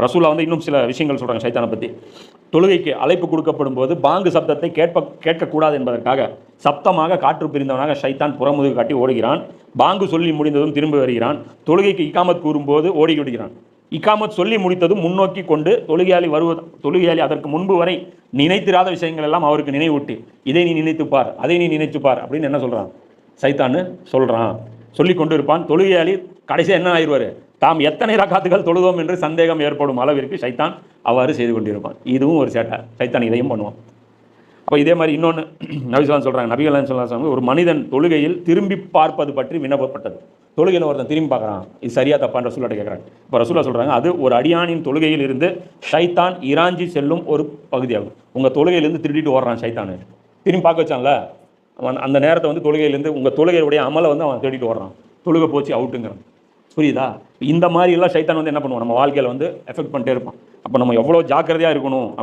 ரசூலா வந்து இன்னும் சில விஷயங்கள் சொல்கிறாங்க சைத்தானை பற்றி. தொழுகைக்கு அழைப்பு கொடுக்கப்படும் போது பாங்கு சப்தத்தை கேட்கக்கூடாது என்பதற்காக சப்தமாக காற்று பிரிந்தவனாக ஷைத்தான் புறமுதுகு காட்டி ஓடுகிறான். பாங்கு சொல்லி முடிந்ததும் திரும்பி வருகிறான். தொழுகைக்கு இக்காமத் கூறும்போது ஓடி விடுகிறான். இக்காமத் சொல்லி முடித்ததும் முன்னோக்கி கொண்டு தொழுகையாளி அதற்கு முன்பு வரை நினைத்திராத விஷயங்கள் எல்லாம் அவருக்கு நினைவூட்டி, இதை நீ நினைத்துப்பார், அதை நீ நினைத்துப்பார் அப்படின்னு என்ன சொல்கிறான் சைத்தான்னு சொல்கிறான். சொல்லி கொண்டு இருப்பான். தொழுகையாளி கடைசியாக என்ன ஆயிடுவார், தாம் எத்தனை ரக்காத்துகள் தொழுதோம் என்று சந்தேகம் ஏற்படும் அளவிற்கு சைத்தான் அவ்வாறு செய்து கொண்டிருப்பான். இதுவும் ஒரு சேட்டை, சைத்தான் இதையும் பண்ணுவான். அப்போ இதே மாதிரி இன்னொன்று நபிஸ்லாம் சொல்கிறாங்க, நபிகள் சொல்லலாம், ஒரு மனிதன் தொழுகையில் திரும்பி பார்ப்பது பற்றி விண்ணப்பப்பட்டது. தொழுகையில் ஒருத்தன் திரும்பி பார்க்குறான், இது சரியா தப்பான்ற ரசூலாட்ட கேட்குறாங்க. இப்போ ரசூலா சொல்கிறாங்க, அது ஒரு அடியானின் தொழுகையில் இருந்து ஷைத்தான் இராஞ்சி செல்லும் ஒரு பகுதியாகும். உங்கள் தொழுகையிலேருந்து திருடிட்டு ஓடுறான் சைத்தானு, திரும்பி பார்க்க வச்சான்ல, அவன் அந்த நேரத்தை வந்து தொழுகையிலேருந்து உங்கள் தொழுகையுடைய அமலை வந்து அவன் தேடிட்டு ஓடுறான். தொழுகை போச்சு அவுட்டுங்கிறான். புரியுதா? இந்த மாதிரி எல்லாம் சைத்தான் வந்து என்ன பண்ணுவான், நம்ம வாழ்க்கையில் வந்து எஃபெக்ட் பண்ணிட்டே இருப்பான். அப்போ நம்ம எவ்வளோ ஜாக்கிரதையாக இருக்கணும்.